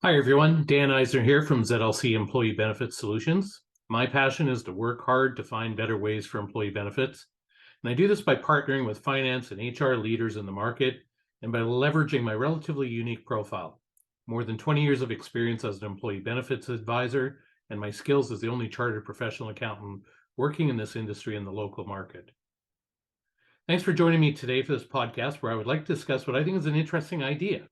Hi, everyone. Dan Eisner here from ZLC Employee Benefits Solutions. My passion is to work hard to find better ways for employee benefits. And I do this by partnering with finance and HR leaders in the market and by leveraging my relatively unique profile. More than 20 years of experience as an employee benefits advisor and my skills as the only chartered professional accountant working in this industry in the local market. Thanks for joining me today for this podcast where I would like to discuss what I think is an interesting idea.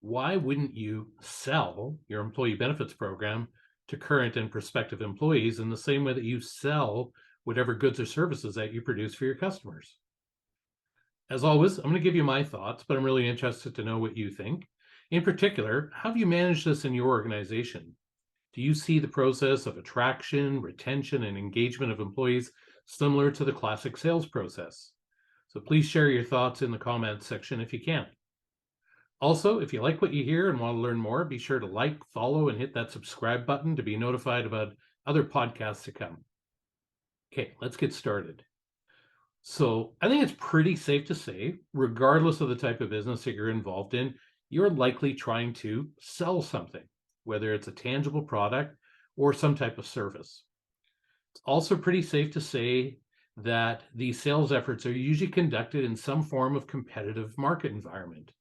Why wouldn't you sell your employee benefits program to current and prospective employees in the same way that you sell whatever goods or services that you produce for your customers? As always, I'm going to give you my thoughts, but I'm really interested to know what you think. In particular, how have you managed this in your organization? Do you see the process of attraction, retention, and engagement of employees similar to the classic sales process? So please share your thoughts in the comments section if you can. Also, if you like what you hear and want to learn more, be sure to like, follow, and hit that subscribe button to be notified about other podcasts to come. Okay, let's get started. So I think it's pretty safe to say, regardless of the type of business that you're involved in, you're likely trying to sell something, whether it's a tangible product or some type of service. It's also pretty safe to say that these sales efforts are usually conducted in some form of competitive market environment.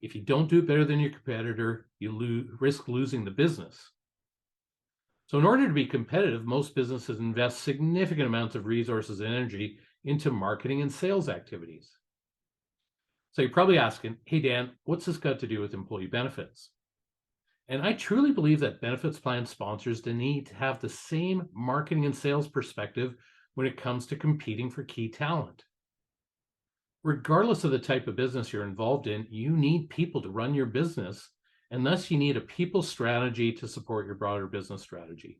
If you don't do it better than your competitor, you risk losing the business. So in order to be competitive, most businesses invest significant amounts of resources and energy into marketing and sales activities. So you're probably asking, hey, Dan, what's this got to do with employee benefits? And I truly believe that benefits plan sponsors need to have the same marketing and sales perspective when it comes to competing for key talent. Regardless of the type of business you're involved in, you need people to run your business, and thus you need a people strategy to support your broader business strategy.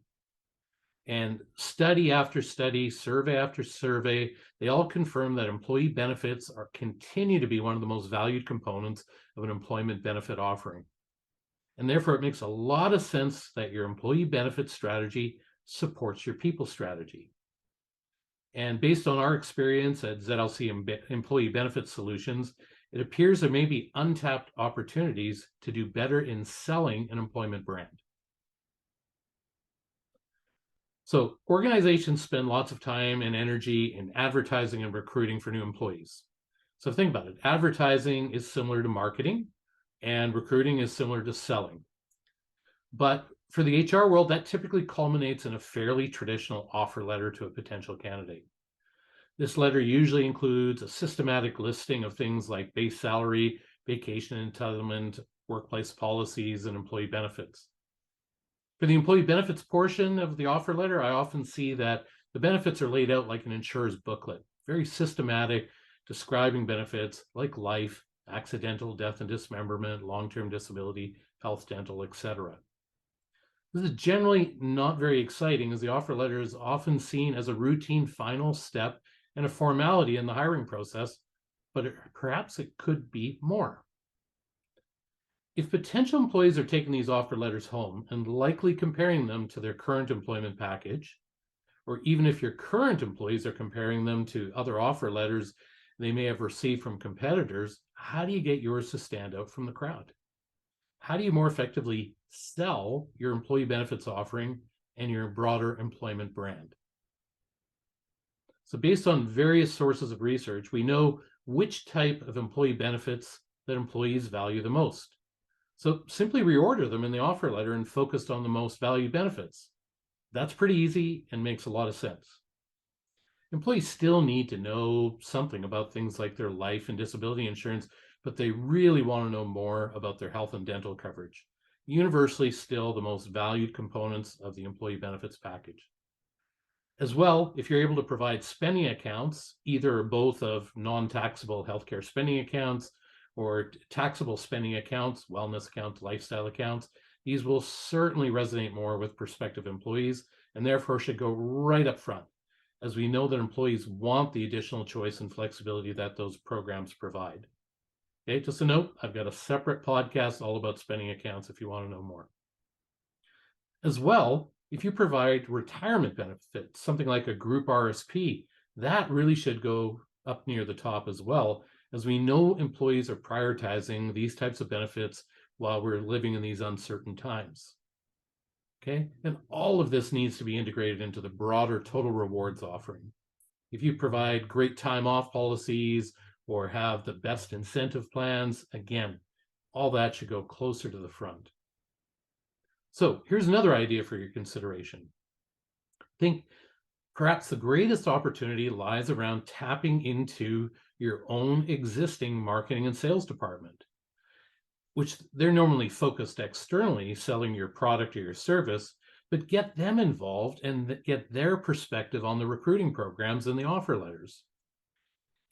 And study after study, survey after survey, they all confirm that employee benefits continue to be one of the most valued components of an employment benefit offering. And therefore, it makes a lot of sense that your employee benefit strategy supports your people strategy. And based on our experience at ZLC Employee Benefits Solutions, it appears there may be untapped opportunities to do better in selling an employment brand. So organizations spend lots of time and energy in advertising and recruiting for new employees. So think about it. Advertising is similar to marketing, and recruiting is similar to selling. But for the HR world, that typically culminates in a fairly traditional offer letter to a potential candidate. This letter usually includes a systematic listing of things like base salary, vacation entitlement, workplace policies, and employee benefits. For the employee benefits portion of the offer letter, I often see that the benefits are laid out like an insurer's booklet, very systematic, describing benefits like life, accidental death and dismemberment, long-term disability, health, dental, etc. This is generally not very exciting, as the offer letter is often seen as a routine final step and a formality in the hiring process, but perhaps it could be more. If potential employees are taking these offer letters home and likely comparing them to their current employment package, or even if your current employees are comparing them to other offer letters they may have received from competitors, how do you get yours to stand out from the crowd? How do you more effectively sell your employee benefits offering and your broader employment brand? So based on various sources of research, we know which type of employee benefits that employees value the most. So simply reorder them in the offer letter and focus on the most valued benefits. That's pretty easy and makes a lot of sense. Employees still need to know something about things like their life and disability insurance, but they really want to know more about their health and dental coverage. Universally still the most valued components of the employee benefits package. As well, if you're able to provide spending accounts, either or both of non-taxable healthcare spending accounts or taxable spending accounts, wellness accounts, lifestyle accounts, these will certainly resonate more with prospective employees and therefore should go right up front, as we know that employees want the additional choice and flexibility that those programs provide. Okay, just a note, I've got a separate podcast all about spending accounts if you want to know more. As well, if you provide retirement benefits, something like a group RSP, that really should go up near the top as well, as we know employees are prioritizing these types of benefits while we're living in these uncertain times. Okay, and all of this needs to be integrated into the broader total rewards offering. If you provide great time off policies or have the best incentive plans, again, all that should go closer to the front. So here's another idea for your consideration. Think perhaps the greatest opportunity lies around tapping into your own existing marketing and sales department, which they're normally focused externally selling your product or your service, but get them involved and get their perspective on the recruiting programs and the offer letters.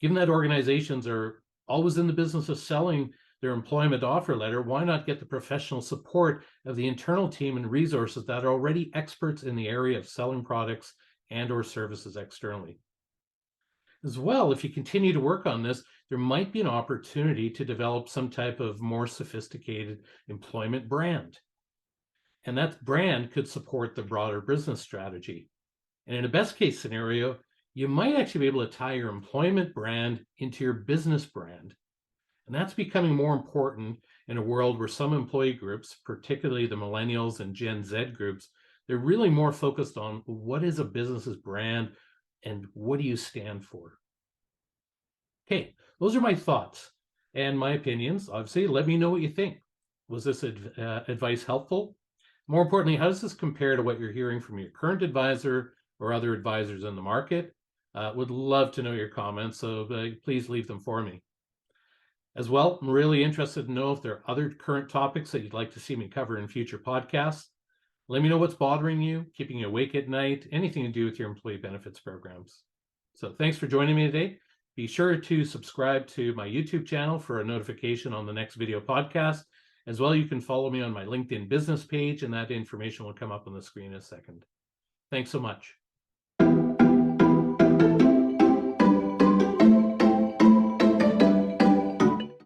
Given that organizations are always in the business of selling their employment offer letter, why not get the professional support of the internal team and resources that are already experts in the area of selling products and or services externally? As well, if you continue to work on this, there might be an opportunity to develop some type of more sophisticated employment brand. And that brand could support the broader business strategy. And in a best case scenario, you might actually be able to tie your employment brand into your business brand. And that's becoming more important in a world where some employee groups, particularly the millennials and Gen Z groups, they're really more focused on what is a business's brand and what do you stand for? Okay, those are my thoughts and my opinions. Obviously, let me know what you think. Was this advice helpful? More importantly, how does this compare to what you're hearing from your current advisor or other advisors in the market? Would love to know your comments, so please leave them for me. As well, I'm really interested to know if there are other current topics that you'd like to see me cover in future podcasts. Let me know what's bothering you, keeping you awake at night, anything to do with your employee benefits programs. So thanks for joining me today. Be sure to subscribe to my YouTube channel for a notification on the next video podcast. As well, you can follow me on my LinkedIn business page, and that information will come up on the screen in a second. Thanks so much.